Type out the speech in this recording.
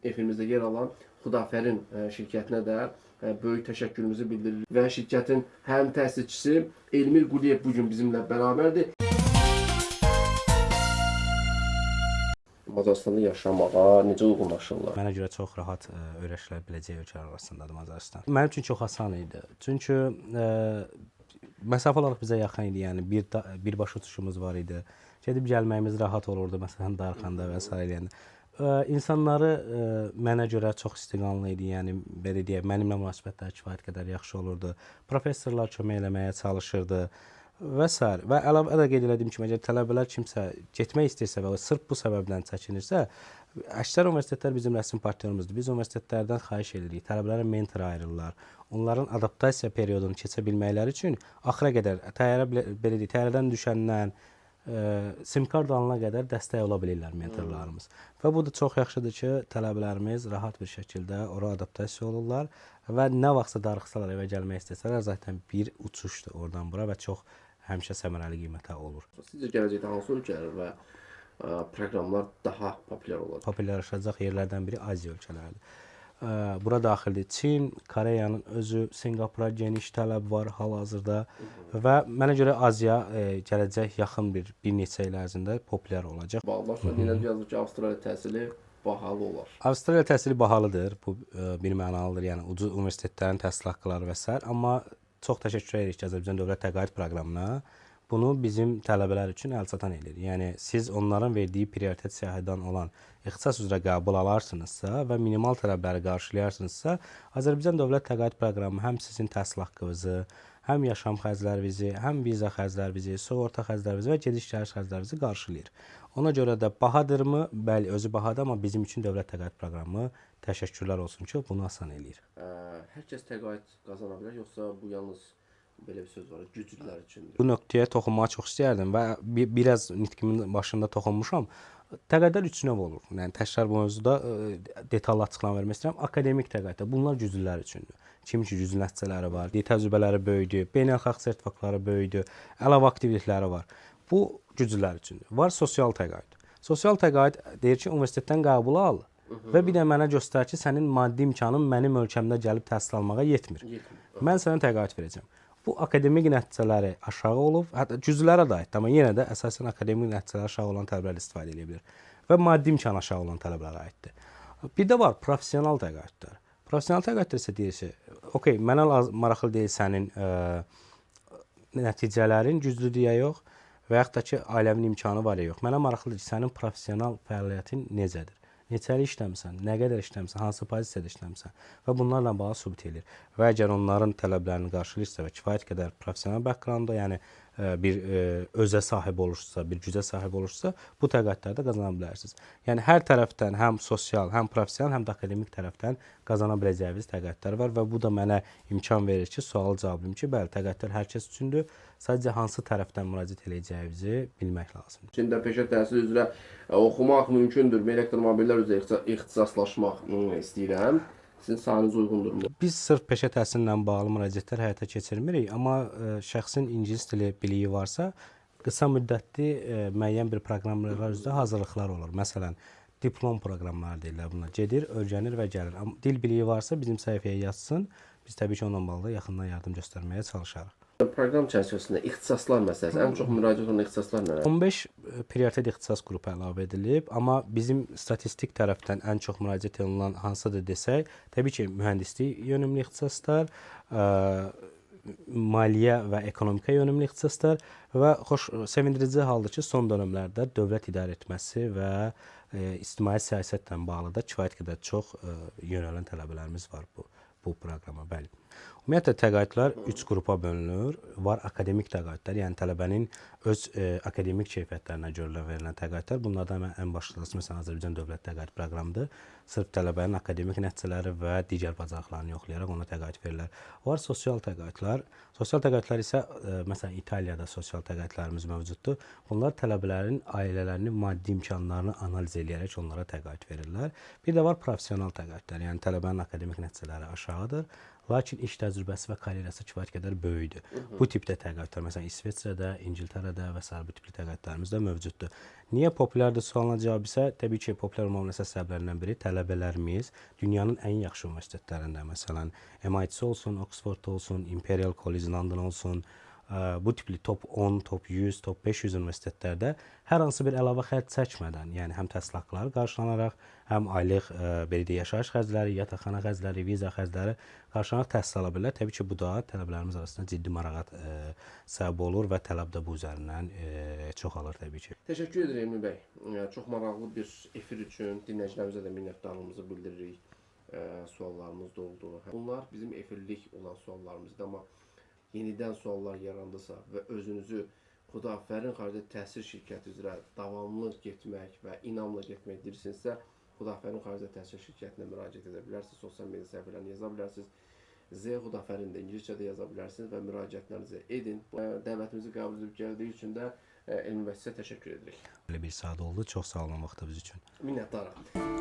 Efimizdə yer alan Xudafərin şirkətinə də böyük təşəkkürümüzü bildiririk və şirkətin həm təsisçisi Elmir Quliyev bugün bizimlə bərabərdir. Macarıstanda yaşamağa necə uyğunlaşırlar? Mənə görə çox rahat öyrəşilə biləcək ölkələr arasındadır Macarıstan. Mənim üçün çox asan idi. Çünki məsafə olaraq bizə yaxın idi. Yəni birbaşa uçuşumuz var idi. Gedib gəlməyimiz rahat olurdu. Məsələn, Darxanda və s. eləyəndə. İnsanları mənə görə çox istiqanlı idi. Yəni belə deyək, mənimlə münasibətləri kifayət qədər yaxşı olurdu. Professorlar kömək eləməyə çalışırdı və s. Və əlavə də qeyd etdiyim kimi, əgər tələbələr kimsə getmək istəyirsə və sırf bu səbəbdən çəkinirsə, əksər universitetlər bizim rəsmi partnyorumuzdur. Biz universitetlərdən xahiş edirik, tələbələrə mentor ayırırlar. Onların adaptasiya periodunu keçə bilməkləri üçün axıra qədər təyyarədən düşəndən SIM-kart alana qədər dəstək ola bilirlər mentorlarımız. Və bu da çox yaxşıdır ki, tələbələrimiz rahat bir şəkildə ora adaptasiya olurlar və nə vaxtsa darıxsalar, evə gəlmək istəsələr, zaten bir uçuşdur oradan bura və çox həmişə səmərəli qiymətə olur. Sizcə gələcəkdə hansı ölkələr və proqramlar daha populyar olacaq? Populyarlaşacaq yerlərdən biri Aziya ölkələridir. Bura daxildir Çin, Koreyanın özü, Singapura geniş tələb var hal-hazırda və mənə görə Aziya gələcək yaxın bir neçə il ərzində populyar olacaq. Bağlılar deyirlər yazır ki, Avstraliya təhsili bahalı olar. Avstraliya təhsili bahalıdır, bu bir mənalıdır, yəni ucuz universitetlərin təhsil haqqıları və s. Amma çox təşəkkür edirik ki, Azərbaycan Dövlət Təqaüd proqramına bunu bizim tələbələr üçün əlçatan edir. Yəni siz onların verdiyi prioritet siyahıdan olan ixtisas üzrə qəbul alarsınızsa və minimal tələbləri qarşılayarsınızsa, Azərbaycan Dövlət Təqaüd proqramı həm sizin təhsil haqqınızı, həm yaşam xərclərinizi, həm viza xərclərinizi, sığorta xərclərinizi və gediş-gəliş xərclərinizi qarşılayır. Ona görə də bahadırmı? Bəli, özü bahadır, amma bizim üçün Dövlət Təqaüd proqramı təşəkkürlər olsun ki, bunu asan eləyir. Hər kəs təqaüd qazana bilər, yoxsa bu yalnız belə bir söz var, güclülər üçündür? Bu nöqtəyə toxunmağı çox istəyərdim və biraz nitqimin başında toxunmuşam. Təqaüdlər üç növ olur. Yəni təkrar bu mövzuda detallı açıqlama vermək istəyirəm. Akademik təqaüdlər, bunlar güclülər üçündür. Kimin ki güclü nəticələri var, təcrübələri böyükdür, beynəlxalq sertifikatları böyükdür, əlavə aktivitetləri var. Bu güclülər üçündür. Var sosial təqaüd. Sosial təqaüd deyir ki, universitetdən qəbul al və bir də mənə göstər ki, sənin maddi imkanın mənim ölkəmdə gəlib təhsil almağa yetmir. Mən sənə təqaüd verəcəm. Bu akademik nəticələri aşağı olub, hətta güclülərə də aiddir, amma yenə də əsasən akademik nəticələri aşağı olan tələbələr istifadə edə bilər və maddi imkan aşağı olan tələbələrə aiddir. Bir də var professional təqaüdlər. Professional təqaüdlər isə deyir ki, okey, mənə maraqlı deyil sənin nəticələrin güclüdür ya yox və yaxud da ki, ailəvin imkanı var ya yox. Mənə maraqlıdır ki, sənin professional fəaliyyətin necədir? Neçəli işləmsən, nə qədər işləmsən, hansı pozisiyada işləmsən və bunlarla bağlı sübut edir. Və əgər onların tələblərini qarşılayırsa və kifayət qədər professional backgroundda, yəni bir özə sahib olursa, bir gücə sahib olursa, bu təqaüdlərdə qazana bilərsiniz. Yəni hər tərəfdən, həm sosial, həm professional, həm də akademik tərəfdən qazana biləcəyiniz təqaüdlər var və bu da mənə imkan verir ki, sual cavabım ki, bəli, təqaüdlər hər kəs üçündür. Sadəcə hansı tərəfdən müraciət edəcəyinizi bilmək lazımdır. Çində peşə təhsili üzrə oxumaq mümkündür. Elektromobillər üzrə ixtisaslaşmaq istəyirəm. Sizin sahəniz uyğundurmu? Biz sırf peşə təhsili ilə bağlı müraciətlər həyata keçirmirik, amma şəxsin ingilis dili biliyi varsa, qısa müddətli müəyyən bir proqramlar üzrə hazırlıqlar olur. Məsələn, diplom proqramları deyirlər buna. Gedir, öyrənir və gəlir. Amma dil biliyi varsa bizim səhifəyə yazsın. Biz təbii ki, onunla bağlı yaxından yardım göstərməyə çalışarıq. Proqram çərçivəsində ixtisaslar məsələsi, ən çox müraciət olunan ixtisaslar nələr? 15 prioritet ixtisas qrupu əlavə edilib, amma bizim statistik tərəfdən ən çox müraciət olunan hansıdır desək, təbii ki, mühəndislik yönümlü ixtisaslar, maliyyə və ekonomika yönümlü ixtisaslar və sevindirici haldır ki, son dönəmlərdə dövlət idarə etməsi və ictimai siyasətlə bağlı da kifayət qədər çox yönələn tələbələrimiz var bu proqrama, bəli. Ümumiyyətlə təqaüdlər 3 qrupa bölünür. Var akademik təqaüdlər, yəni tələbənin öz akademik keyfiyyətlərinə görə verilən təqaüdlər. Bunlardan ən başlıcası məsələn Azərbaycan Dövlət Təqaüd proqramıdır. Sırf tələbənin akademik nəticələri və digər bacarıqlarını yoxlayaraq ona təqaüd verirlər. Var sosial təqaüdlər. Sosial təqaüdlər isə məsələn İtaliyada sosial təqaüdlərimiz mövcuddur. Bunlar tələbələrin ailələrinin maddi imkanlarını analiz edərək onlara təqaüd verirlər. Bir də var professional təqaüdlər, yəni tələbənin akademik nəticələri aşağıdır. lakin iş təcrübəsi və karyerası kifayət qədər böyükdür. Bu tipdə təqaüdlər, məsələn, İsveçrədə, İngiltərədə və sair bu tipli təqaüdlərimiz də mövcuddur. Niyə populyardır sualına cavab isə təbii ki, populyar olmağının əsas səbəblərindən biri tələbələrimiz dünyanın ən yaxşı universitetlərində, məsələn, MIT olsun, Oxford olsun, Imperial College London olsun, bu tipli top 10, top 100, top 500 universitetlərdə hər hansı bir əlavə xərc çəkmədən, yəni həm təhsil haqqları qarşılanaraq, həm aylıq belə deyək, yaşayış xərcləri, yataqxana xərcləri, viza xərcləri qarşılanaraq təhsil ala bilirlər. Təbii ki, bu da tələbələrimiz arasında ciddi marağa səbəb olur və tələb də bu üzərindən çoxalır təbii ki. Təşəkkür edirəm Elmi bəy. Çox maraqlı bir efir üçün dinləyicilərimizə də minnətdarlığımızı bildiririk. Suallarımız da oldu. Bunlar bizim efirlik olan suallarımızdır, amma yenidən suallar yarandısa və özünüzü Xudafərin xarici təhsil şirkəti üzrə davamlı getmək və inamla getmək istəyirsinizsə, Xudafərin xarici təhsil şirkətinə müraciət edə bilərsiniz, sosial media səhifələrini yaza bilərsiniz. Z Xudafərin də ingiliscədə yaza bilərsiniz və müraciətlərinizi edin. Dəvətimizi qəbul edib gəldiyi üçün də Elmi bəy sizə təşəkkür edirik. Belə bir saat oldu. Çox sağ olun vaxtınız üçün. Minnətdaram.